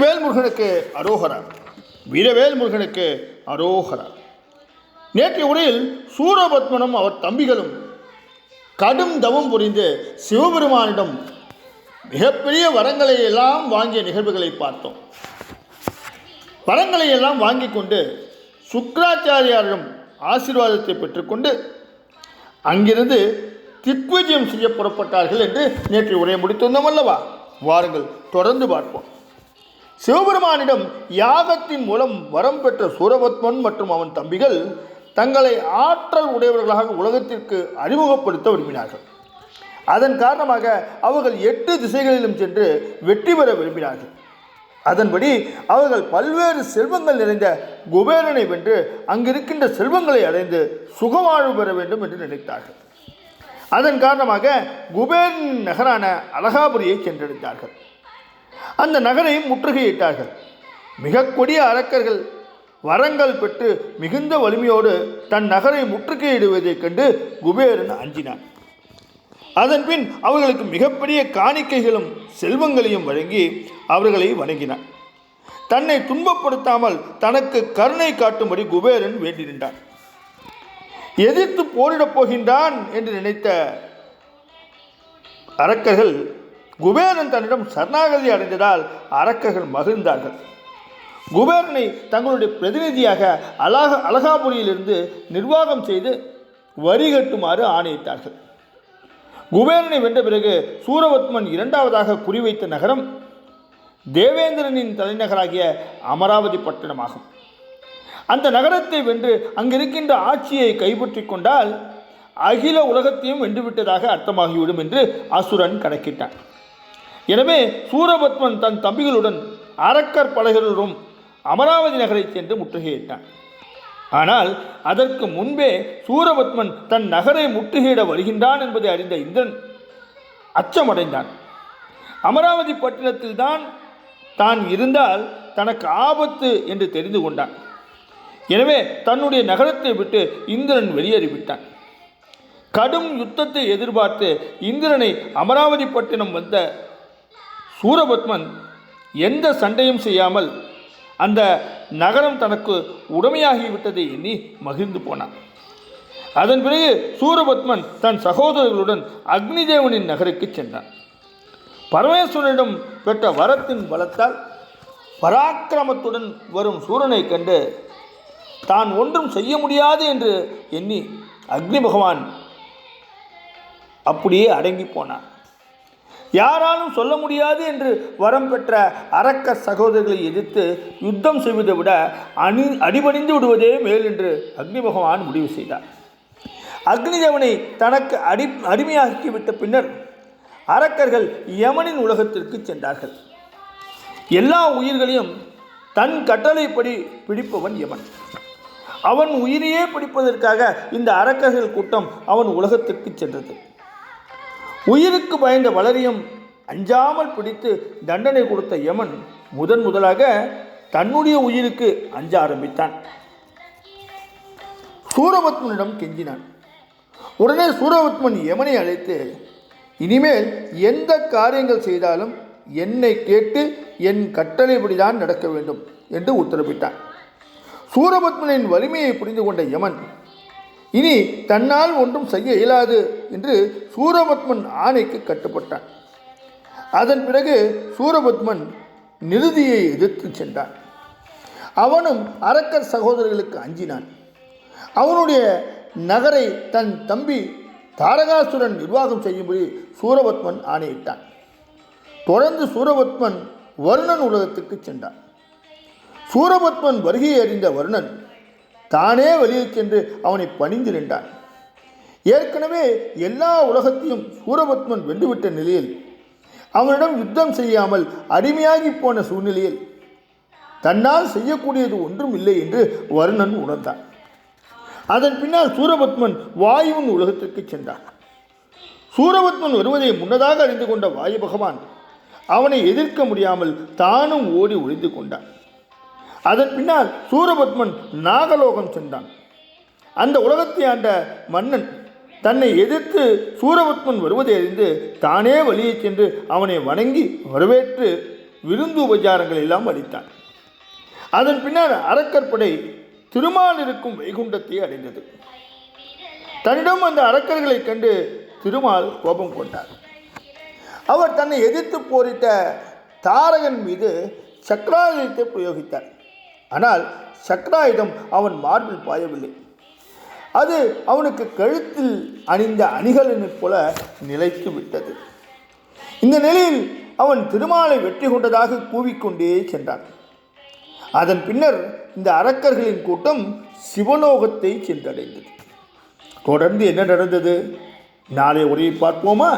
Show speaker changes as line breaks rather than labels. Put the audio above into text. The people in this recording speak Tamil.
வேல் முருகனுக்கு அரோகரா. வீரவேல் முருகனுக்கு அரோகரா. நேற்றைய உரையில் சூரபத்மனும் அவர் தம்பிகளும் கடும் தவம் புரிந்து சிவபெருமானிடம் மிகப்பெரிய வரங்களை எல்லாம் வாங்கிய நிகழ்வுகளை பார்த்தோம். வரங்களை எல்லாம் வாங்கி கொண்டு சுக்கிராச்சாரியாரிடம் ஆசீர்வாதத்தை பெற்றுக்கொண்டு அங்கிருந்து திக்விஜயம் செய்ய புறப்பட்டார்கள் என்று நேற்றைய உரையை முடித்திருந்தோம் அல்லவா? வாருங்கள் தொடர்ந்து பார்ப்போம். சிவபெருமானிடம் யாகத்தின் மூலம் வரம் பெற்ற சூரபத்மன் மற்றும் அவன் தம்பிகள் தங்களை ஆற்றல் உடையவர்களாக உலகத்திற்கு அறிமுகப்படுத்த விரும்பினார்கள். அதன் காரணமாக அவர்கள் 8 திசைகளிலும் சென்று வெற்றி பெற விரும்பினார்கள். அதன்படி அவர்கள் பல்வேறு செல்வங்கள் நிறைந்த குபேரனை வென்று அங்கிருக்கின்ற செல்வங்களை அடைந்து சுகவாழ்வு பெற வேண்டும் என்று நினைத்தார்கள். அதன் காரணமாக குபேரன் நகரான அலகாபுரியை சென்றடைந்தார்கள். அந்த நகரையும் முற்றுகையிட்டார்கள். மிக கொடிய அரக்கர்கள் வரங்கள் பெற்று மிகுந்த வலிமையோடு தன் நகரை முற்றுகையிடுவதைக் கண்டு குபேரன் அஞ்சினான். அதன்பின் அவர்களுக்கு மிகப்பெரிய காணிக்கைகளும் செல்வங்களையும் வழங்கி அவர்களை வணங்கினான். தன்னை துன்பப்படுத்தாமல் தனக்கு கருணை காட்டும்படி குபேரன் வேண்டி நின்றான். எதிர்த்து போரிடப் போகின்றான் என்று நினைத்த அரக்கர்கள் குபேரன் தன்னிடம் சரணாகதி அடைந்ததால் அரக்கர்கள் மகிழ்ந்தார்கள். குபேரனை தங்களுடைய பிரதிநிதியாக அலகாபுரியிலிருந்து நிர்வாகம் செய்து வரி கட்டுமாறு ஆணையிட்டார்கள். குபேரனை வென்ற பிறகு சூரபத்மன் இரண்டாவதாக குறிவைத்த நகரம் தேவேந்திரனின் தலைநகராகிய அமராவதி பட்டணமாகும். அந்த நகரத்தை வென்று அங்கிருக்கின்ற ஆட்சியை கைப்பற்றி கொண்டால் அகில உலகத்தையும் வென்றுவிட்டதாக அர்த்தமாகிவிடும் என்று அசுரன் கணக்கிட்டான். எனவே சூரபத்மன் தன் தம்பிகளுடன் அரக்கர் படைகளுடன் அமராவதி நகரை சென்று முற்றுகையிட்டான். ஆனால் அதற்கு முன்பே சூரபத்மன் தன் நகரை முற்றுகையிட வருகின்றான் என்பதை அறிந்த இந்திரன் அச்சமடைந்தான். அமராவதி பட்டணத்தில் தான் இருந்தால் தனக்கு ஆபத்து என்று தெரிந்து கொண்டான். எனவே தன்னுடைய நகரத்தை விட்டு இந்திரன் வெளியேறிவிட்டான். கடும் யுத்தத்தை எதிர்பார்த்து இந்திரனை அமராவதி பட்டினம் வந்த சூரபத்மன் எந்த சண்டையும் செய்யாமல் அந்த நகரம் தனக்கு உடமையாகிவிட்டதை எண்ணி மகிழ்ந்து போனான். அதன் பிறகு சூரபத்மன் தன் சகோதரர்களுடன் அக்னிதேவனின் நகருக்கு சென்றான். பரமேஸ்வரனிடம் பெற்ற வரத்தின் பலத்தால் பராக்கிரமத்துடன் வரும் சூரனை கண்டு தான் ஒன்றும் செய்ய முடியாது என்று எண்ணி அக்னி பகவான் அப்படியே அடங்கி போனான். யாராலும் சொல்ல முடியாது என்று வரம் பெற்ற அரக்க சகோதரர்களை எதிர்த்து யுத்தம் செய்வதை விட அடிபணிந்து விடுவதே மேல் என்று அக்னி பகவான் முடிவு செய்தார். அக்னிதேவனை தனக்கு அடிமையாக்கிவிட்ட பின்னர் அரக்கர்கள் யமனின் உலகத்திற்கு சென்றார்கள். எல்லா உயிர்களையும் தன் கட்டளைப்படி பிடிப்பவன் யமன். அவன் உயிரையே பிடிப்பதற்காக இந்த அரக்கர்கள் கூட்டம் அவன் உலகத்திற்கு சென்றது. உயிருக்கு பயந்த வளரையும் அஞ்சாமல் பிடித்து தண்டனை கொடுத்த யமன் முதலாக தன்னுடைய உயிருக்கு அஞ்ச ஆரம்பித்தான். சூரபத்மனிடம் கெஞ்சினான். உடனே சூரபத்மன் யமனை அழைத்து, இனிமேல் எந்த காரியங்கள் செய்தாலும் என்னை கேட்டு என் கட்டளைப்படிதான் நடக்க வேண்டும் என்று உத்தரவிட்டான். சூரபத்மனின் வலிமையை புரிந்து கொண்ட யமன் இனி தன்னால் ஒன்றும் செய்ய இயலாது என்று சூரபத்மன் ஆணைக்கு கட்டுப்பட்டான். அதன் பிறகு சூரபத்மன் நிருதியை எதிர்த்து சென்றான். அவனும் அரக்கர் சகோதரர்களுக்கு அஞ்சினான். அவனுடைய நகரை தன் தம்பி தாரகாசுரன் நிர்வாகம் செய்யும்படி சூரபத்மன் ஆணையிட்டான். தொடர்ந்து சூரபத்மன் வருணன் உலகத்துக்கு சென்றான். சூரபத்மன் வருகையை அறிந்த வருணன் தானே வெளியே சென்று அவனை பணிந்து நின்றான். ஏற்கனவே எல்லா உலகத்தையும் சூரபத்மன் வென்றுவிட்ட நிலையில் அவனிடம் யுத்தம் செய்யாமல் அடிமையாகி போன சூழ்நிலையில் தன்னால் செய்யக்கூடியது ஒன்றும் இல்லை என்று வருணன் உணர்ந்தான். அதன் பின்னால் சூரபத்மன் வாயுவின் உலகத்திற்கு சென்றான். சூரபத்மன் வருவதை முன்னதாக அறிந்து கொண்ட வாயு பகவான் அவனை எதிர்க்க முடியாமல் தானும் ஓடி ஒளிந்து கொண்டான். அதன் பின்னால் சூரபத்மன் நாகலோகம் சென்றான். அந்த உலகத்தை ஆண்ட மன்னன் தன்னை எதிர்த்து சூரபத்மன் வருவதை அறிந்து தானே வழியே சென்று அவனை வணங்கி வரவேற்று விருந்து உபச்சாரங்கள் எல்லாம் அளித்தான். அதன் பின்னர் அரக்கற்படை திருமால் இருக்கும் வைகுண்டத்தை அடைந்தது. தன்னிடம் அந்த அரக்கர்களை கண்டு திருமால் கோபம் கொண்டார். அவர் தன்னை எதிர்த்து போரிட்ட தாரகன் மீது சக்கராயுதத்தை பிரயோகித்தார். ஆனால் சக்கராயுதம் அவன் மார்பில் பாயவில்லை. அது அவனுக்கு கழுத்தில் அணிந்த அணிகலனைப் போல நிலைத்து விட்டது. இந்த நிலையில் அவன் திருமாலை வெற்றி கொண்டதாக கூவிக்கொண்டே சென்றான். அதன் பின்னர் இந்த அரக்கர்களின் கூட்டம் சிவலோகத்தை சென்றடைந்தது. தொடர்ந்து என்ன நடந்தது? நாளை உரையை பார்ப்போமா?